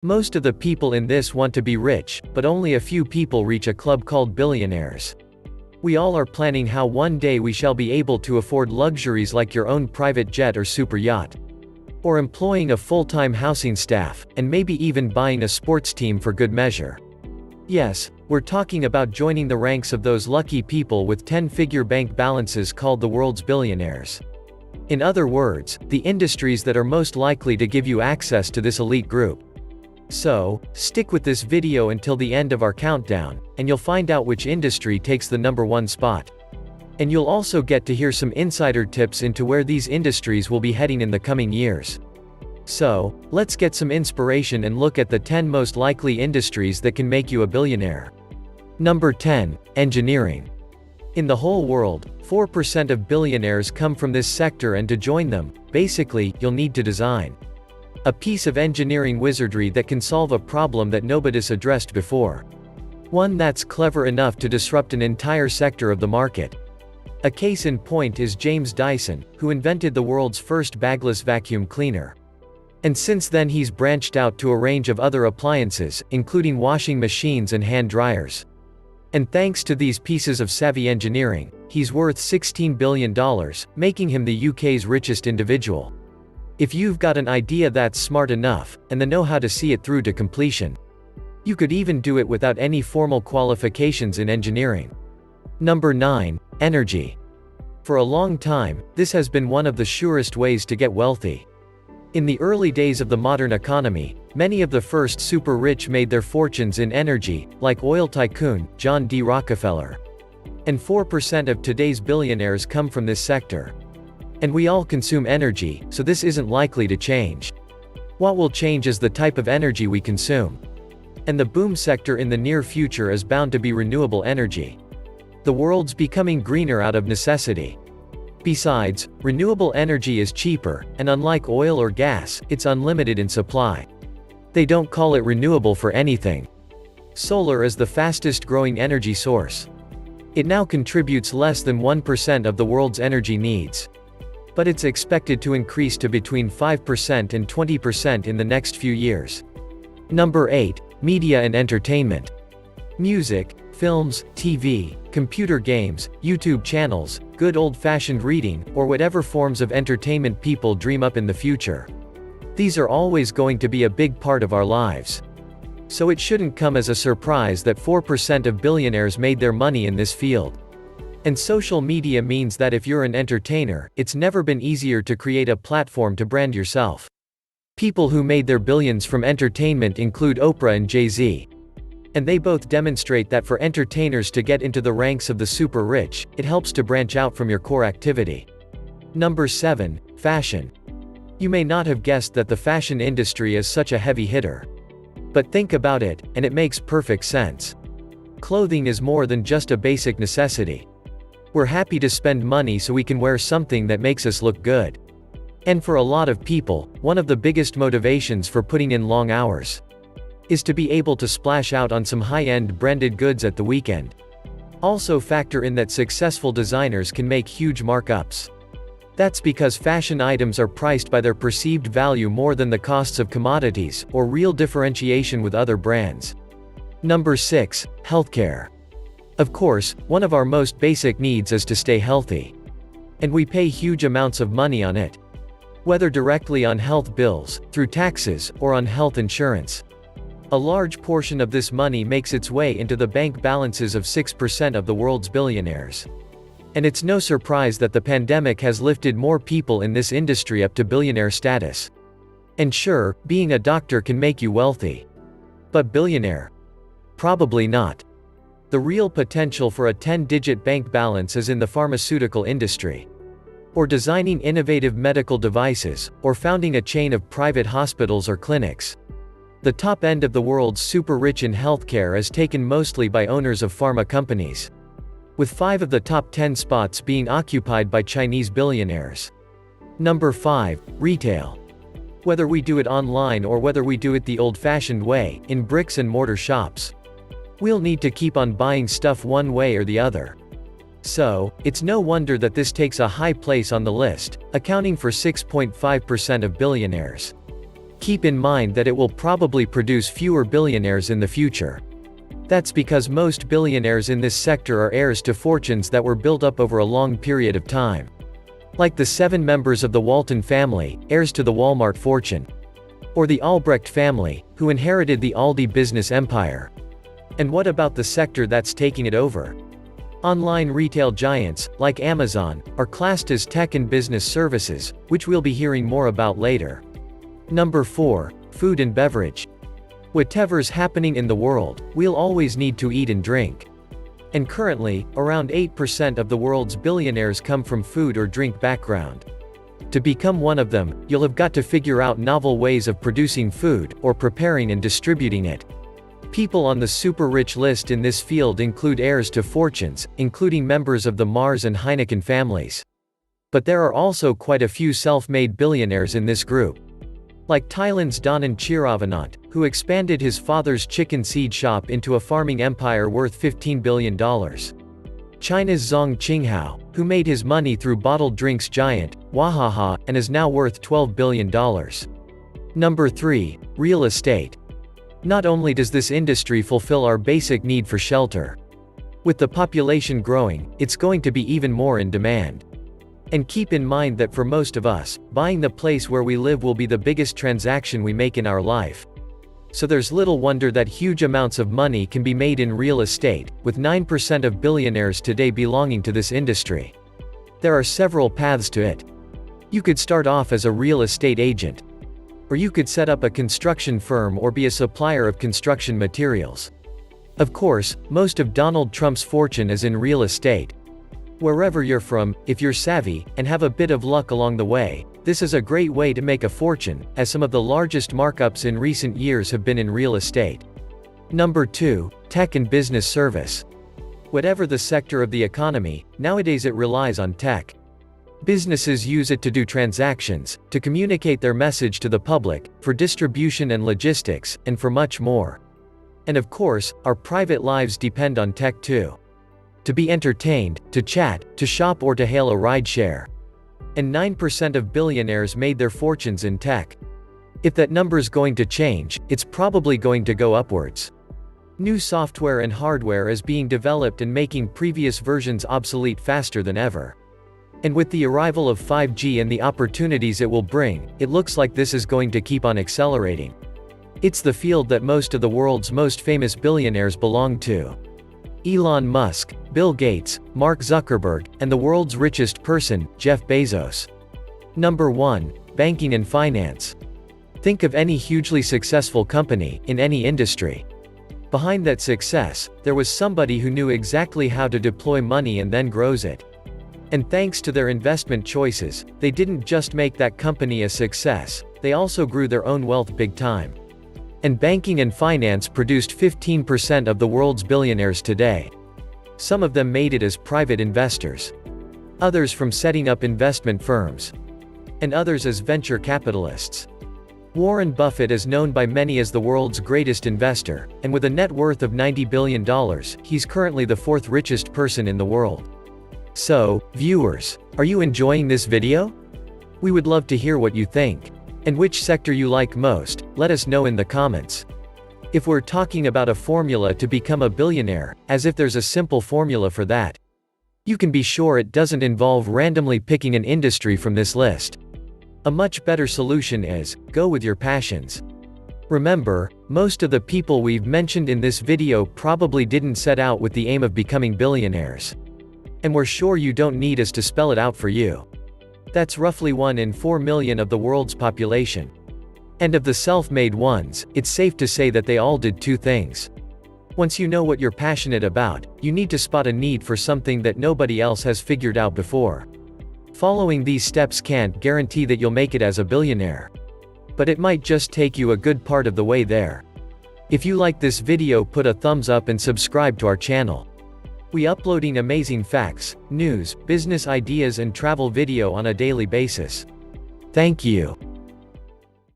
Most of the people in this want to be rich, but only a few people reach a club called billionaires. We all are planning how one day we shall be able to afford luxuries like your own private jet or super yacht. Or employing a full-time housing staff, and maybe even buying a sports team for good measure. Yes, we're talking about joining the ranks of those lucky people with 10-figure bank balances called the world's billionaires. In other words, the industries that are most likely to give you access to this elite group. So, stick with this video until the end of our countdown, and you'll find out which industry takes the #1 spot. And you'll also get to hear some insider tips into where these industries will be heading in the coming years. So, let's get some inspiration and look at the 10 most likely industries that can make you a billionaire. Number 10. Engineering. In the whole world, 4% of billionaires come from this sector, and to join them, basically, you'll need to design a piece of engineering wizardry that can solve a problem that nobody's addressed before. One that's clever enough to disrupt an entire sector of the market. A case in point is James Dyson, who invented the world's first bagless vacuum cleaner. And since then he's branched out to a range of other appliances, including washing machines and hand dryers. And thanks to these pieces of savvy engineering, he's worth $16 billion, making him the UK's richest individual. If you've got an idea that's smart enough, and the know-how to see it through to completion, you could even do it without any formal qualifications in engineering. Number 9. Energy. For a long time, this has been one of the surest ways to get wealthy. In the early days of the modern economy, many of the first super-rich made their fortunes in energy, like oil tycoon, John D. Rockefeller. And 4% of today's billionaires come from this sector. And we all consume energy, so this isn't likely to change. What will change is the type of energy we consume. And the boom sector in the near future is bound to be renewable energy. The world's becoming greener out of necessity. Besides, renewable energy is cheaper, and unlike oil or gas, it's unlimited in supply. They don't call it renewable for anything. Solar is the fastest growing energy source. It now contributes less than 1% of the world's energy needs. But it's expected to increase to between 5% and 20% in the next few years. Number 8. Media and entertainment. Music, films, TV, computer games, YouTube channels, good old-fashioned reading, or whatever forms of entertainment people dream up in the future. These are always going to be a big part of our lives. So it shouldn't come as a surprise that 4% of billionaires made their money in this field. And social media means that if you're an entertainer, it's never been easier to create a platform to brand yourself. People who made their billions from entertainment include Oprah and Jay-Z. And they both demonstrate that for entertainers to get into the ranks of the super rich, it helps to branch out from your core activity. Number 7. Fashion. You may not have guessed that the fashion industry is such a heavy hitter. But think about it, and it makes perfect sense. Clothing is more than just a basic necessity. We're happy to spend money so we can wear something that makes us look good. And for a lot of people, one of the biggest motivations for putting in long hours is to be able to splash out on some high-end branded goods at the weekend. Also factor in that successful designers can make huge markups. That's because fashion items are priced by their perceived value more than the costs of commodities, or real differentiation with other brands. Number 6. Healthcare. Of course, one of our most basic needs is to stay healthy. And we pay huge amounts of money on it. Whether directly on health bills, through taxes, or on health insurance. A large portion of this money makes its way into the bank balances of 6% of the world's billionaires. And it's no surprise that the pandemic has lifted more people in this industry up to billionaire status. And sure, being a doctor can make you wealthy. But billionaire? Probably not. The real potential for a 10-digit bank balance is in the pharmaceutical industry. Or designing innovative medical devices, or founding a chain of private hospitals or clinics. The top end of the world's super rich in healthcare is taken mostly by owners of pharma companies. With 5 of the top 10 spots being occupied by Chinese billionaires. Number 5. Retail. Whether we do it online or whether we do it the old-fashioned way, in bricks and mortar shops, we'll need to keep on buying stuff one way or the other. So, it's no wonder that this takes a high place on the list, accounting for 6.5% of billionaires. Keep in mind that it will probably produce fewer billionaires in the future. That's because most billionaires in this sector are heirs to fortunes that were built up over a long period of time. Like the 7 members of the Walton family, heirs to the Walmart fortune. Or the Albrecht family, who inherited the Aldi business empire. And what about the sector that's taking it over? Online retail giants, like Amazon, are classed as tech and business services, which we'll be hearing more about later. Number 4. Food and beverage. Whatever's happening in the world, we'll always need to eat and drink. And currently, around 8% of the world's billionaires come from food or drink background. To become one of them, you'll have got to figure out novel ways of producing food, or preparing and distributing it. People on the super-rich list in this field include heirs to fortunes, including members of the Mars and Heineken families. But there are also quite a few self-made billionaires in this group. Like Thailand's Donan Chiravanant, who expanded his father's chicken seed shop into a farming empire worth $15 billion. China's Zhong Qinghao, who made his money through bottled drinks giant, Wahaha, and is now worth $12 billion. Number 3. Real estate. Not only does this industry fulfill our basic need for shelter. With the population growing, it's going to be even more in demand. And keep in mind that for most of us, buying the place where we live will be the biggest transaction we make in our life. So there's little wonder that huge amounts of money can be made in real estate, with 9% of billionaires today belonging to this industry. There are several paths to it. You could start off as a real estate agent. Or you could set up a construction firm or be a supplier of construction materials. Of course, most of Donald Trump's fortune is in real estate. Wherever you're from, if you're savvy, and have a bit of luck along the way, this is a great way to make a fortune, as some of the largest markups in recent years have been in real estate. Number 2. Tech and business service. Whatever the sector of the economy, nowadays it relies on tech. Businesses use it to do transactions, to communicate their message to the public, for distribution and logistics, and for much more. And of course, our private lives depend on tech too. To be entertained, to chat, to shop or to hail a rideshare. And 9% of billionaires made their fortunes in tech. If that number's going to change, it's probably going to go upwards. New software and hardware is being developed and making previous versions obsolete faster than ever. And with the arrival of 5G and the opportunities it will bring, it looks like this is going to keep on accelerating. It's the field that most of the world's most famous billionaires belong to. Elon Musk, Bill Gates, Mark Zuckerberg, and the world's richest person, Jeff Bezos. Number 1. Banking and finance. Think of any hugely successful company, in any industry. Behind that success, there was somebody who knew exactly how to deploy money and then grows it. And thanks to their investment choices, they didn't just make that company a success, they also grew their own wealth big time. And banking and finance produced 15% of the world's billionaires today. Some of them made it as private investors. Others from setting up investment firms. And others as venture capitalists. Warren Buffett is known by many as the world's greatest investor, and with a net worth of $90 billion, he's currently the 4th richest person in the world. So, viewers, are you enjoying this video? We would love to hear what you think. And which sector you like most, let us know in the comments. If we're talking about a formula to become a billionaire, as if there's a simple formula for that, you can be sure it doesn't involve randomly picking an industry from this list. A much better solution is, go with your passions. Remember, most of the people we've mentioned in this video probably didn't set out with the aim of becoming billionaires. And we're sure you don't need us to spell it out for you. That's roughly 1 in 4 million of the world's population. And of the self-made ones, it's safe to say that they all did 2 things. Once you know what you're passionate about, you need to spot a need for something that nobody else has figured out before. Following these steps can't guarantee that you'll make it as a billionaire. But it might just take you a good part of the way there. If you like this video, put a thumbs up and subscribe to our channel. We uploading amazing facts, news, business ideas and travel video on a daily basis. Thank you.